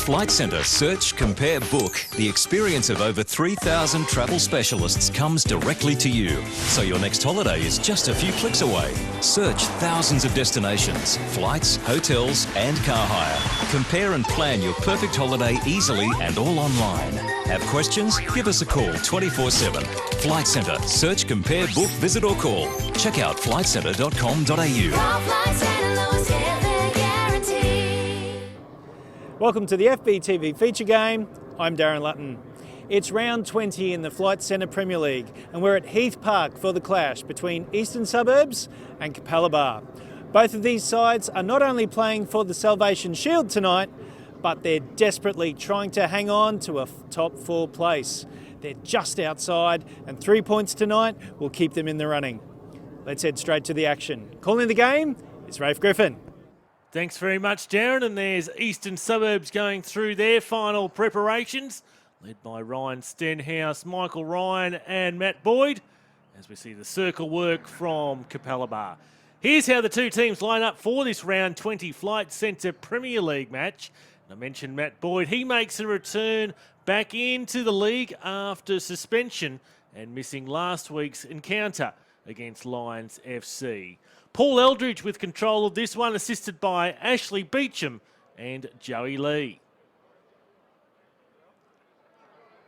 Flight Centre Search, Compare, Book, the experience of over 3,000 travel specialists comes directly to you. So your next holiday is just a few clicks away. Search thousands of destinations, flights, hotels and car hire. Compare and plan your perfect holiday easily and all online. Have questions? Give us a call 24/7. Flight Centre. Search, compare, book, visit or call. Check out flightcentre.com.au. Welcome to the FBTV feature game. I'm Darren Lutton. It's round 20 in the Flight Centre Premier League and we're at Heath Park for the clash between Eastern Suburbs and Capalaba. Both of these sides are not only playing for the Salvation Shield tonight, but they're desperately trying to hang on to a top 4 place. They're just outside and 3 points tonight will keep them in the running. Let's head straight to the action. Calling the game is Rafe Griffin. Thanks very much, Darren. And there's Eastern Suburbs going through their final preparations, led by Ryan Stenhouse, Michael Ryan and Matt Boyd, as we see the circle work from Capalaba. Here's how the two teams line up for this round 20 Flight Centre Premier League match. I mentioned Matt Boyd. He makes a return back into the league after suspension and missing last week's encounter against Lions FC. Paul Eldridge with control of this one, assisted by Ashley Beecham and Joey Lee.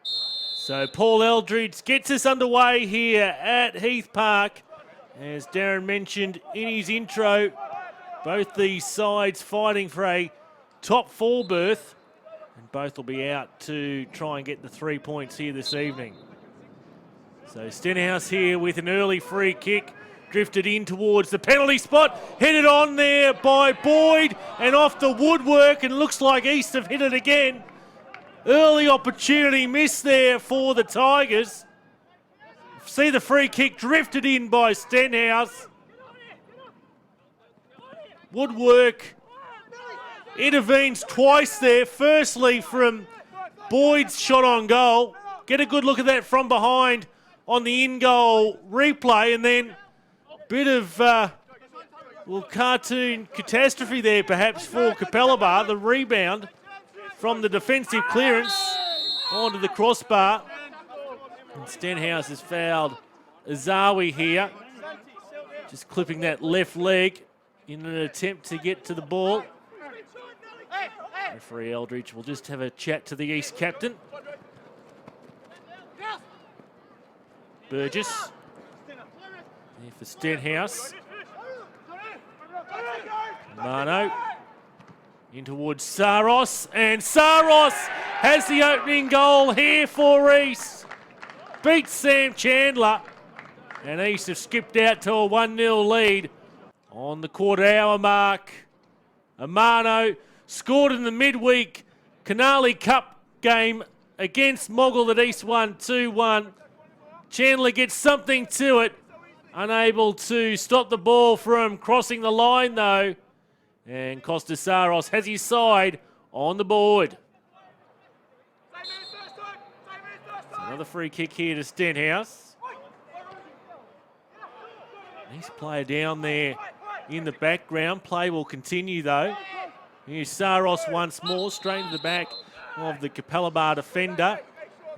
So Paul Eldridge gets us underway here at Heath Park. As Darren mentioned in his intro, both these sides fighting for a top 4 berth, and both will be out to try and get the 3 points here this evening. So Stenhouse here with an early free kick, drifted in towards the penalty spot, headed on there by Boyd and off the woodwork, and looks like East have hit it again. Early opportunity missed there for the Tigers. See the free kick drifted in by Stenhouse. Woodwork intervenes twice there. Firstly from Boyd's shot on goal. Get a good look at that from behind on the in-goal replay, and then a bit of cartoon catastrophe there perhaps for Capalaba. The rebound from the defensive clearance onto the crossbar. And Stenhouse has fouled Azawi here, just clipping that left leg in an attempt to get to the ball. Referee Eldridge will just have a chat to the East captain. Burgess there for Stenhouse. Mano in towards Saros, and Saros has the opening goal here for East. Beats Sam Chandler, and East have skipped out to a 1-0 lead on the quarter-hour mark. Amano scored in the midweek Canali Cup game against Moggle that East won 2-1. Chandler gets something to it, unable to stop the ball from crossing the line though, and Costa Saros has his side on the board. Another free kick here to Stenhouse. Nice player down there in the background. Play will continue though. Here's Saros once more, straight to the back of the Capalaba defender.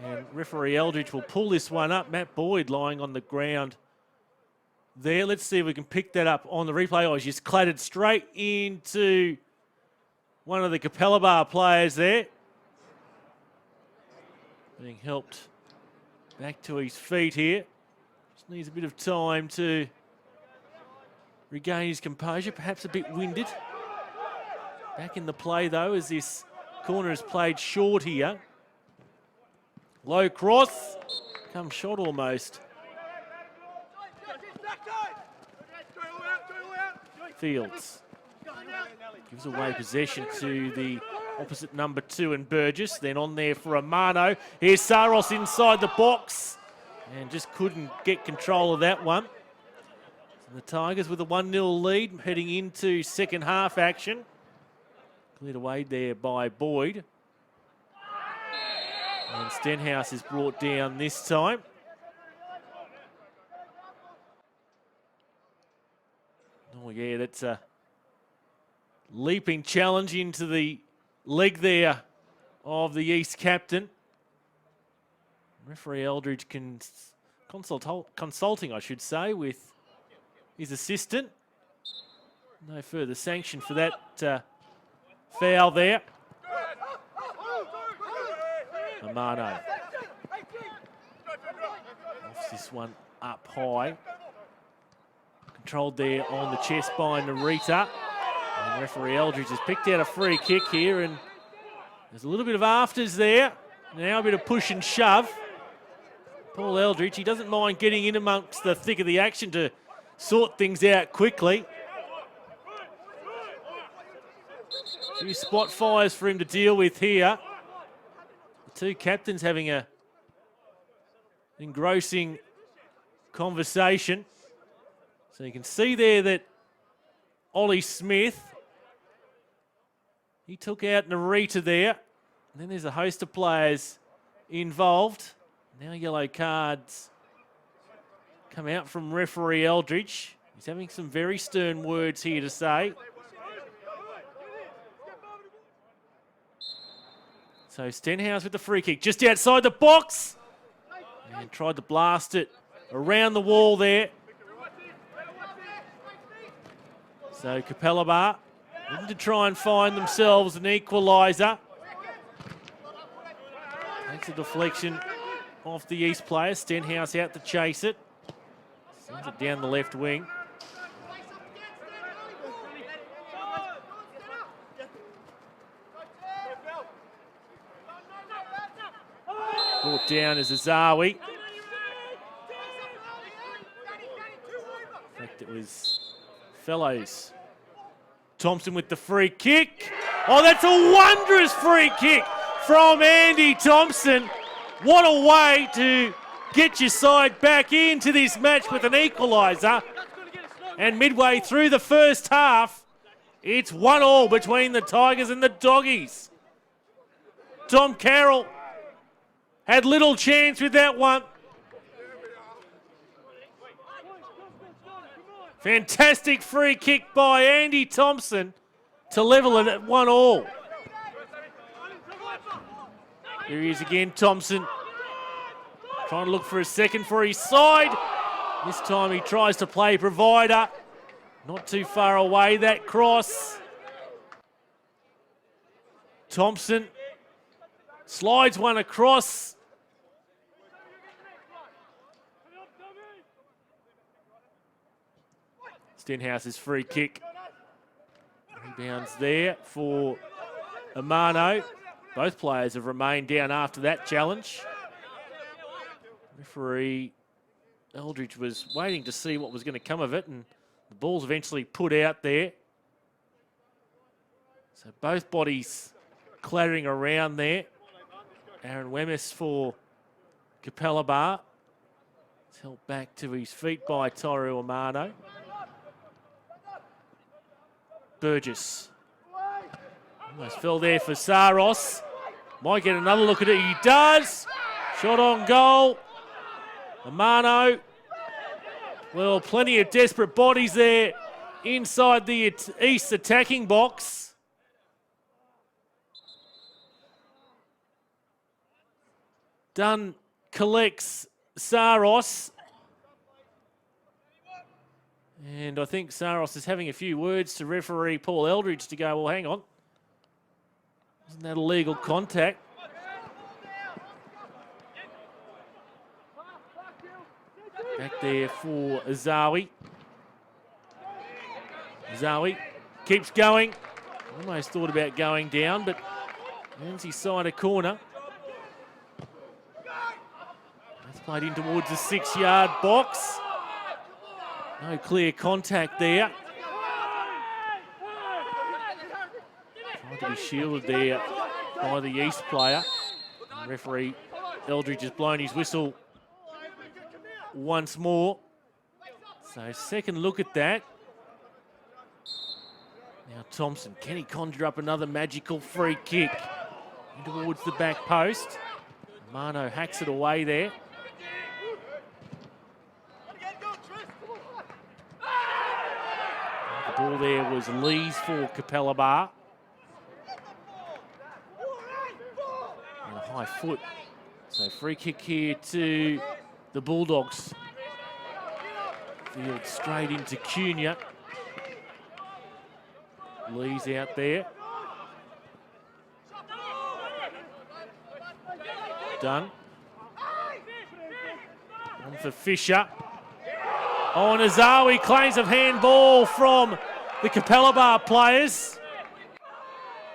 And referee Eldridge will pull this one up. Matt Boyd lying on the ground there. Let's see if we can pick that up on the replay. Oh, he's just clattered straight into one of the Capalaba players there. Being helped back to his feet here. Just needs a bit of time to regain his composure, perhaps a bit winded. Back in the play though, as this corner is played short here. Low cross, come shot almost. Fields gives away possession to the opposite number 2 and Burgess. Then on there for Amano. Here's Saros inside the box and just couldn't get control of that one. So the Tigers with a 1-0 lead heading into second half action. Cleared away there by Boyd. And Stenhouse is brought down this time. Oh yeah, that's a leaping challenge into the leg there of the East captain. Referee Eldridge consulting, I should say, with his assistant. No further sanction for that foul there. Amano offs this one up high. Controlled there on the chest by Narita. And referee Eldridge has picked out a free kick here, and there's a little bit of afters there. Now a bit of push and shove. Paul Eldridge, he doesn't mind getting in amongst the thick of the action to sort things out quickly. A few spot fires for him to deal with here. The two captains having an engrossing conversation. So you can see there that Ollie Smith, he took out Narita there. And then there's a host of players involved. Now yellow cards come out from referee Eldridge. He's having some very stern words here to say. So Stenhouse with the free kick just outside the box. And tried to blast it around the wall there. So Capalaba looking to try and find themselves an equaliser. Takes a deflection off the East player. Stenhouse out to chase it. Sends it down the left wing. Brought down as Azawi. In fact, it was Fellows. Thompson with the free kick. Oh, that's a wondrous free kick from Andy Thompson. What a way to get your side back into this match with an equaliser. And midway through the first half, it's 1-1 between the Tigers and the Doggies. Tom Carroll had little chance with that one. Fantastic free kick by Andy Thompson to level it at 1-1. Here he is again, Thompson. Trying to look for a second for his side. This time he tries to play provider. Not too far away, that cross. Thompson slides one across. Stenhouse's free kick. Rebounds there for Amano. Both players have remained down after that challenge. Referee Eldridge was waiting to see what was going to come of it, and the ball's eventually put out there. So both bodies clattering around there. Aaron Wemyss for Capalaba. It's held back to his feet by Toru Amano. Burgess. Almost fell there for Saros. Might get another look at it. He does. Shot on goal. Amano. Well, plenty of desperate bodies there inside the East attacking box. Dunn collects Saros. And I think Saros is having a few words to referee Paul Eldridge to go, well, hang on. Isn't that illegal contact? Back there for Azawi. Azawi keeps going. Almost thought about going down, but earns his side a corner. That's played in towards the 6-yard box. No clear contact there. Trying to be shielded there by the East player. And referee Eldridge has blown his whistle once more. So second look at that. Now Thompson, can he conjure up another magical free kick in towards the back post? Mano hacks it away there. The ball there was Lee's for Capalaba. high foot. So free kick here to the Bulldogs. Field straight into Cunha. Lee's out there. Done. On for Fisher. On Azawi, claims of handball from the Capalaba players.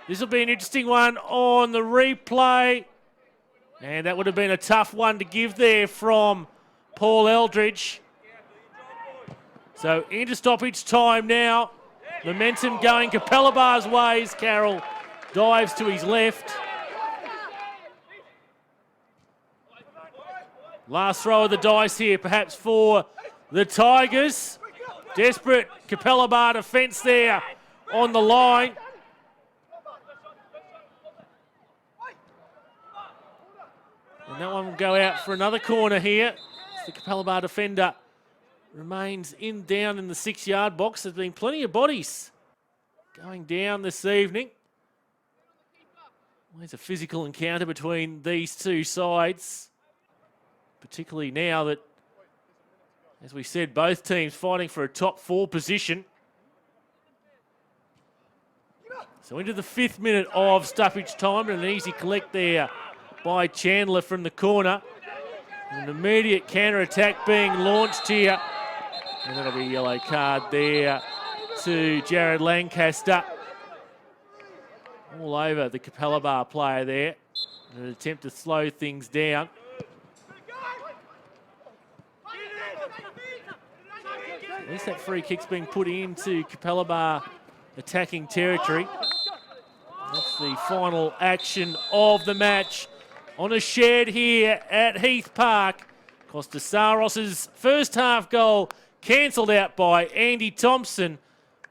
This will be an interesting one on the replay. And that would have been a tough one to give there from Paul Eldridge. So into stoppage time now. Momentum going Capalaba's ways. Carroll dives to his left. Last throw of the dice here, perhaps for the Tigers. Desperate Capalaba defence there on the line. And that one will go out for another corner here. The Capalaba defender remains down in the 6-yard box. There's been plenty of bodies going down this evening. There's a physical encounter between these two sides, particularly now that, as we said, both teams fighting for a top 4 position. So into the 5th minute of stoppage time, and an easy collect there by Chandler from the corner. An immediate counter-attack being launched here. And that'll be a yellow card there to Jared Lancaster. All over the Capalaba player there. An attempt to slow things down. At least that free kick's being put into Capalaba attacking territory. That's the final action of the match on a shed here at Heath Park. Costa-Saros's first half goal cancelled out by Andy Thompson.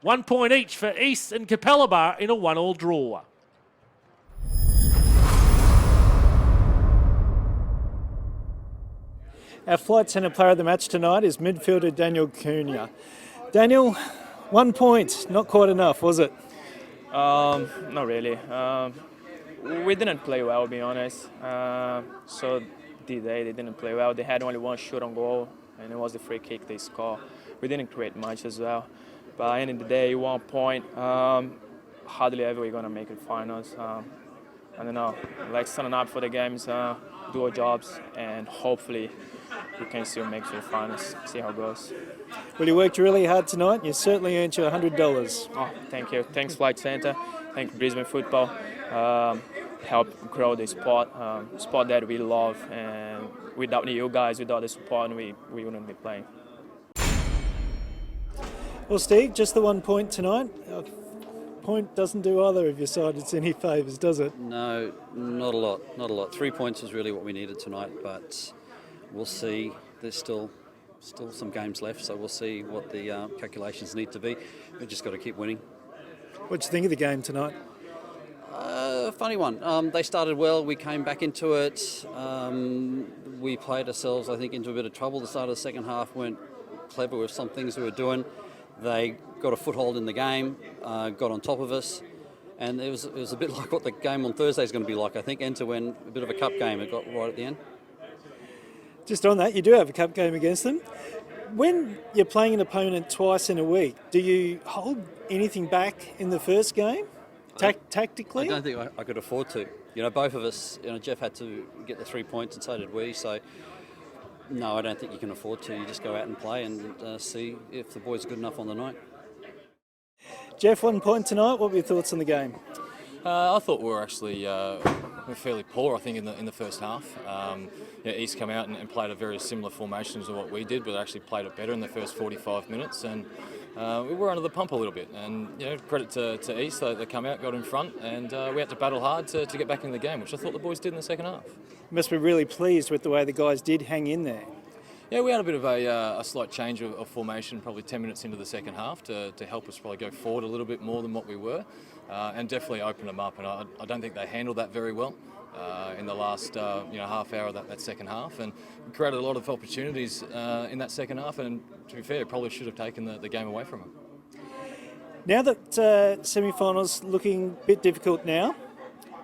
1 point each for East and Capalaba in a 1-1 draw. Our Flight Centre player of the match tonight is midfielder Daniel Cunha. Daniel, 1 point, not quite enough, was it? Not really. We didn't play well, to be honest. So they didn't play well. They had only one shot on goal, and it was the free kick they scored. We didn't create much as well. But at the end of the day, 1 point, hardly ever we're going to make it finals. I don't know, like signing up for the games, do our jobs, and hopefully we can still make it to the finals, see how it goes. Well, you worked really hard tonight. You certainly earned you $100. Oh, thank you. Thanks, Flight Centre. Thank Brisbane Football. Help grow the sport that we love. And without you guys, without the support, we wouldn't be playing. Well, Steve, just the 1 point tonight. A point doesn't do either of your sides any favours, does it? No, not a lot. Not a lot. 3 points was really what we needed tonight, but we'll see. There's still some games left, so we'll see what the calculations need to be. We've just got to keep winning. What do you think of the game tonight? Funny one. They started well. We came back into it. We played ourselves, I think, into a bit of trouble. The start of the second half weren't clever with some things we were doing. They got a foothold in the game, got on top of us, and it was a bit like what the game on Thursday is going to be like, I think, end to end, a bit of a cup game. It got right at the end. Just on that, you do have a cup game against them. When you're playing an opponent twice in a week, do you hold anything back in the first game, tactically? I don't think I could afford to. You know, both of us, Jeff had to get the 3 points and so did we, so no, I don't think you can afford to. You just go out and play and see if the boys are good enough on the night. Jeff, 1 point tonight. What were your thoughts on the game? I thought we were actually fairly poor, I think, in the first half. East come out and played a very similar formation to what we did, but actually played it better in the first 45 minutes. And we were under the pump a little bit. And credit to East, they come out, got in front, and we had to battle hard to get back in the game, which I thought the boys did in the second half. You must be really pleased with the way the guys did hang in there. Yeah, we had a bit of a slight change of formation probably 10 minutes into the second half to help us probably go forward a little bit more than what we were, and definitely open them up. And I don't think they handled that very well in the last half hour of that second half, and we created a lot of opportunities in that second half, and to be fair, probably should have taken the game away from them. Now that semi-finals looking a bit difficult now,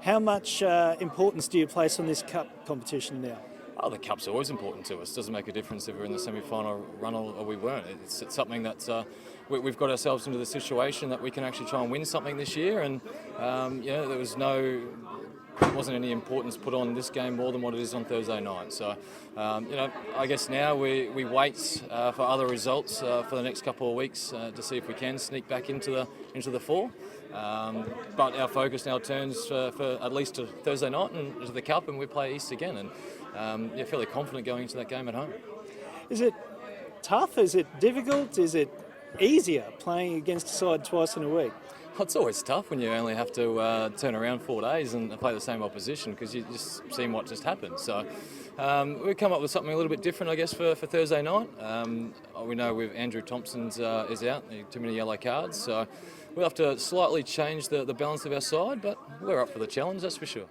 How much importance do you place on this cup competition now? Oh, the cup's always important to us. Doesn't make a difference if we're in the semi-final run or we weren't. It's something that we've got ourselves into the situation that we can actually try and win something this year. And there wasn't any importance put on this game more than what it is on Thursday night. So, I guess now we wait for other results for the next couple of weeks to see if we can sneak back into the four. But our focus now turns for at least to Thursday night and to the Cup, and we play East again. And fairly confident going into that game at home. Is it tough? Is it difficult? Is it easier playing against a side twice in a week? Well, it's always tough when you only have to turn around 4 days and play the same opposition because you just seen what just happened. So we've come up with something a little bit different, I guess, for Thursday night. We know with Andrew Thompson's is out, too many yellow cards, so we'll have to slightly change the balance of our side, but we're up for the challenge, that's for sure.